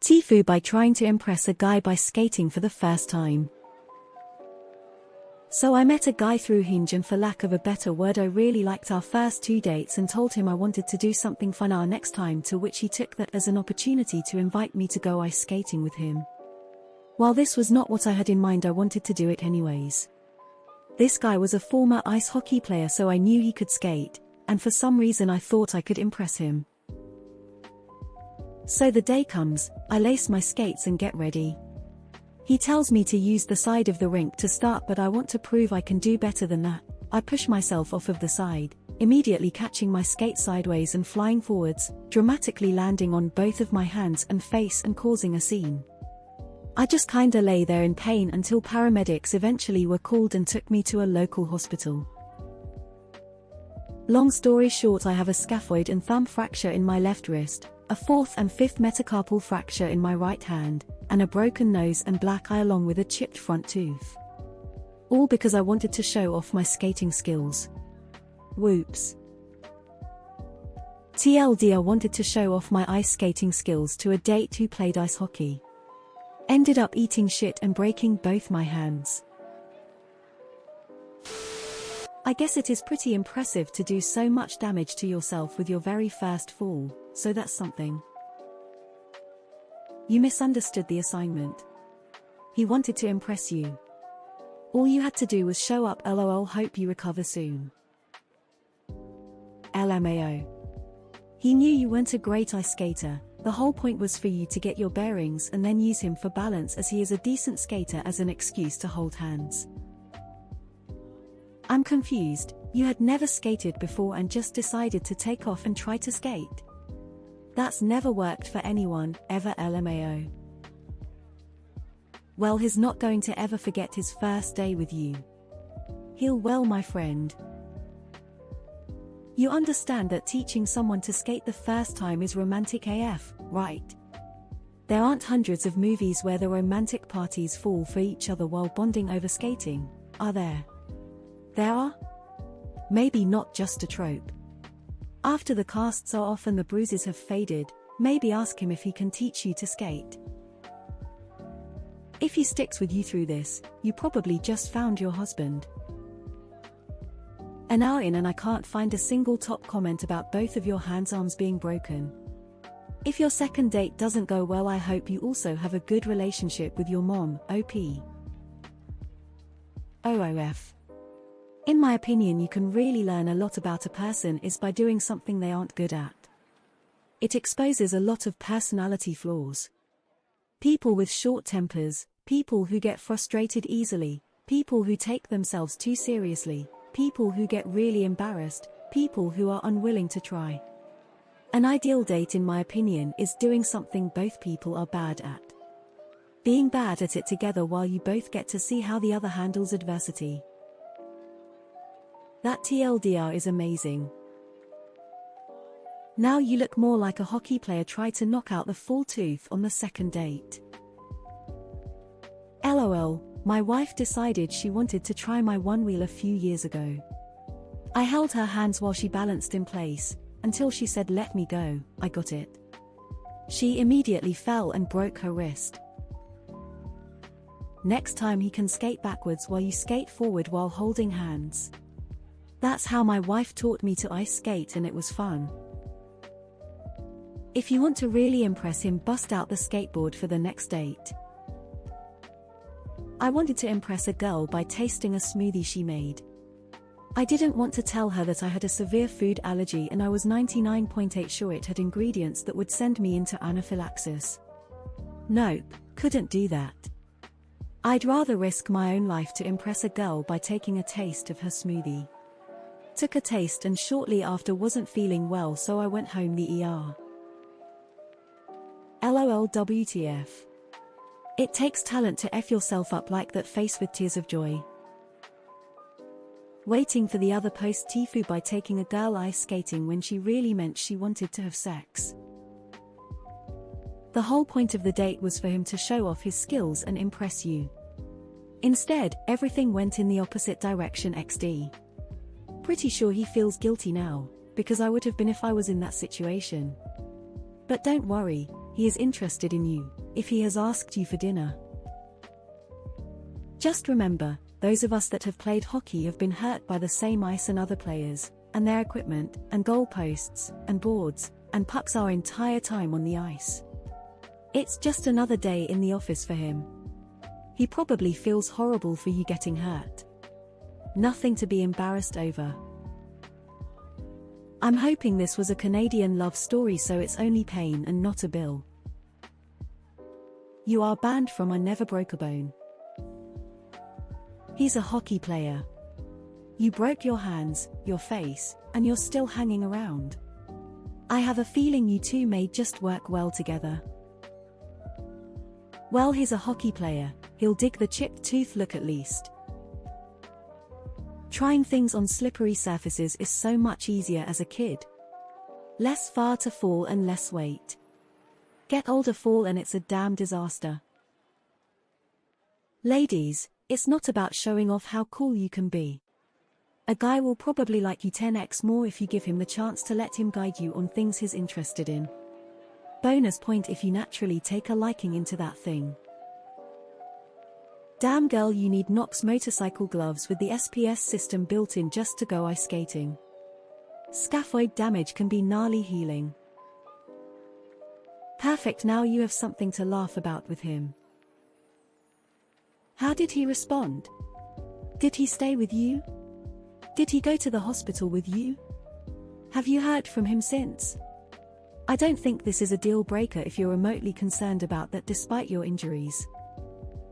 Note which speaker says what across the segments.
Speaker 1: TIFU by trying to impress a guy by skating for the first time. So I met a guy through Hinge, and for lack of a better word, I really liked our first 2 dates and told him I wanted to do something fun our next time, to which he took that as an opportunity to invite me to go ice skating with him. While this was not what I had in mind, I wanted to do it anyways. This guy was a former ice hockey player, so I knew he could skate, and for some reason I thought I could impress him. So the day comes, I lace my skates and get ready. He tells me to use the side of the rink to start, but I want to prove I can do better than that. I push myself off of the side, immediately catching my skate sideways and flying forwards, dramatically landing on both of my hands and face and causing a scene. I just kinda lay there in pain until paramedics eventually were called and took me to a local hospital. Long story short, I have a scaphoid and thumb fracture in my left wrist, a 4th and 5th metacarpal fracture in my right hand, and a broken nose and black eye along with a chipped front tooth. All because I wanted to show off my skating skills. Whoops. TLD, I wanted to show off my ice skating skills to a date who played ice hockey. Ended up eating shit and breaking both my hands. I guess it is pretty impressive to do so much damage to yourself with your very first fall, so that's something. You misunderstood the assignment. He wanted to impress you. All you had to do was show up. LOL, hope you recover soon. LMAO. He knew you weren't a great ice skater. The whole point was for you to get your bearings and then use him for balance, as he is a decent skater, as an excuse to hold hands. I'm confused. You had never skated before and just decided to take off and try to skate? That's never worked for anyone, ever. LMAO. Well, he's not going to ever forget his first day with you. He'll, well, my friend. You understand that teaching someone to skate the first time is romantic AF, right? There aren't hundreds of movies where the romantic parties fall for each other while bonding over skating, are there? There are? Maybe not just a trope. After the casts are off and the bruises have faded, maybe ask him if he can teach you to skate. If he sticks with you through this, you probably just found your husband. An hour in and I can't find a single top comment about both of your arms being broken. If your second date doesn't go well, I hope you also have a good relationship with your mom, OP. OOF. In my opinion, you can really learn a lot about a person is by doing something they aren't good at. It exposes a lot of personality flaws. People with short tempers, people who get frustrated easily, people who take themselves too seriously, people who get really embarrassed, people who are unwilling to try. An ideal date, in my opinion, is doing something both people are bad at. Being bad at it together while you both get to see how the other handles adversity. That TLDR is amazing. Now you look more like a hockey player tried to knock out the full tooth on the second date. LOL, my wife decided she wanted to try my one wheel a few years ago. I held her hands while she balanced in place, until she said let me go. I got it. She immediately fell and broke her wrist. Next time he can skate backwards while you skate forward while holding hands. That's how my wife taught me to ice skate, and it was fun. If you want to really impress him, bust out the skateboard for the next date. I wanted to impress a girl by tasting a smoothie she made. I didn't want to tell her that I had a severe food allergy, and I was 99.8% sure it had ingredients that would send me into anaphylaxis. Nope, couldn't do that. I'd rather risk my own life to impress a girl by taking a taste of her smoothie. Took a taste and shortly after wasn't feeling well, so I went home the ER. LOL, WTF. It takes talent to F yourself up like that, face with tears of joy. Waiting for the other post TIFU by taking a girl ice skating when she really meant she wanted to have sex. The whole point of the date was for him to show off his skills and impress you. Instead, everything went in the opposite direction. XD. Pretty sure he feels guilty now, because I would have been if I was in that situation. But don't worry, he is interested in you, if he has asked you for dinner. Just remember, those of us that have played hockey have been hurt by the same ice and other players, and their equipment, and goalposts, and boards, and pucks our entire time on the ice. It's just another day in the office for him. He probably feels horrible for you getting hurt. Nothing to be embarrassed over. I'm hoping this was a Canadian love story, so it's only pain and not a bill. You are banned from I Never Broke a Bone. He's a hockey player. You broke your hands, your face, and you're still hanging around. I have a feeling you two may just work well together. Well, he's a hockey player, he'll dig the chipped tooth look at least. Trying things on slippery surfaces is so much easier as a kid. Less far to fall and less weight. Get older, fall and it's a damn disaster. Ladies, it's not about showing off how cool you can be. A guy will probably like you 10x more if you give him the chance to let him guide you on things he's interested in. Bonus point if you naturally take a liking into that thing. Damn girl, you need Knox motorcycle gloves with the SPS system built in just to go ice skating. Scaphoid damage can be gnarly healing. Perfect, now you have something to laugh about with him. How did he respond? Did he stay with you? Did he go to the hospital with you? Have you heard from him since? I don't think this is a deal breaker if you're remotely concerned about that despite your injuries.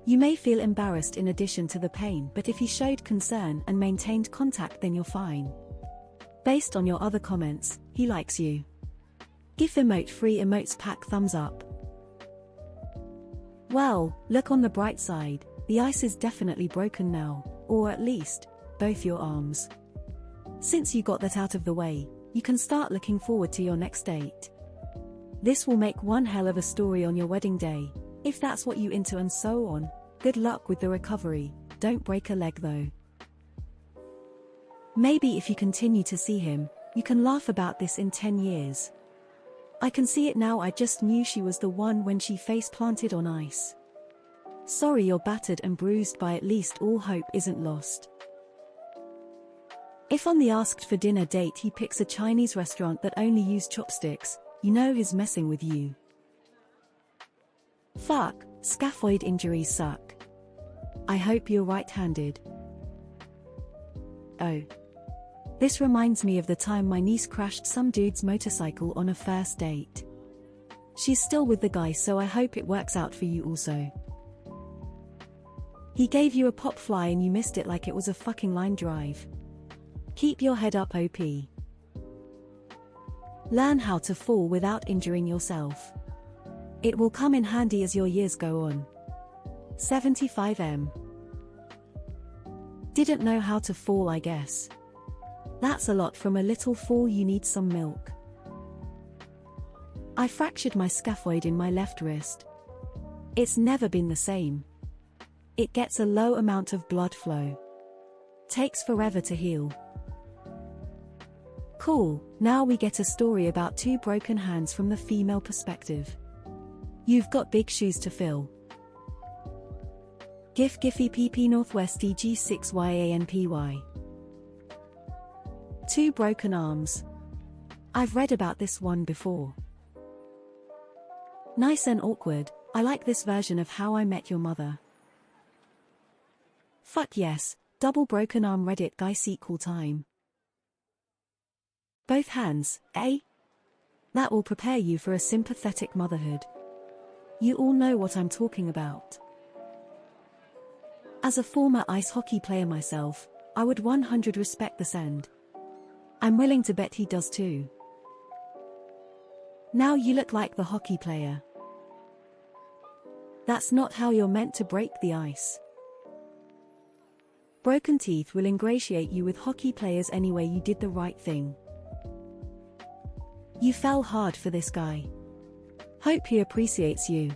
Speaker 1: You may feel embarrassed in addition to the pain, but if he showed concern and maintained contact, then you're fine. Based on your other comments, he likes you. Give emote-free emotes pack thumbs up. Well, look on the bright side, the ice is definitely broken now, or at least, both your arms. Since you got that out of the way, you can start looking forward to your next date. This will make one hell of a story on your wedding day, if that's what you into, and so on. Good luck with the recovery, don't break a leg though. Maybe if you continue to see him, you can laugh about this in 10 years. I can see it now, I just knew she was the one when she face planted on ice. Sorry you're battered and bruised, by at least all hope isn't lost. If on the asked for dinner date he picks a Chinese restaurant that only use chopsticks, you know he's messing with you. Fuck, scaphoid injuries suck. I hope you're right-handed. Oh. This reminds me of the time my niece crashed some dude's motorcycle on a first date. She's still with the guy, so I hope it works out for you also. He gave you a pop fly and you missed it like it was a fucking line drive. Keep your head up, OP. Learn how to fall without injuring yourself. It will come in handy as your years go on. 75M. Didn't know how to fall, I guess. That's a lot from a little fall, you need some milk. I fractured my scaphoid in my left wrist. It's never been the same. It gets a low amount of blood flow. Takes forever to heal. Cool, now we get a story about two broken hands from the female perspective. You've got big shoes to fill. GIF Giphy PP Northwest EG6YANPY. Two broken arms. I've read about this one before. Nice and awkward, I like this version of How I Met Your Mother. Fuck yes, double broken arm Reddit guy sequel time. Both hands, eh? That will prepare you for a sympathetic motherhood. You all know what I'm talking about. As a former ice hockey player myself, I would 100% respect this end. I'm willing to bet he does too. Now you look like the hockey player. That's not how you're meant to break the ice. Broken teeth will ingratiate you with hockey players anyway. You did the right thing. You fell hard for this guy. Hope he appreciates you.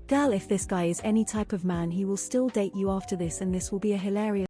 Speaker 1: Girl, if this guy is any type of man, he will still date you after this, and this will be a hilarious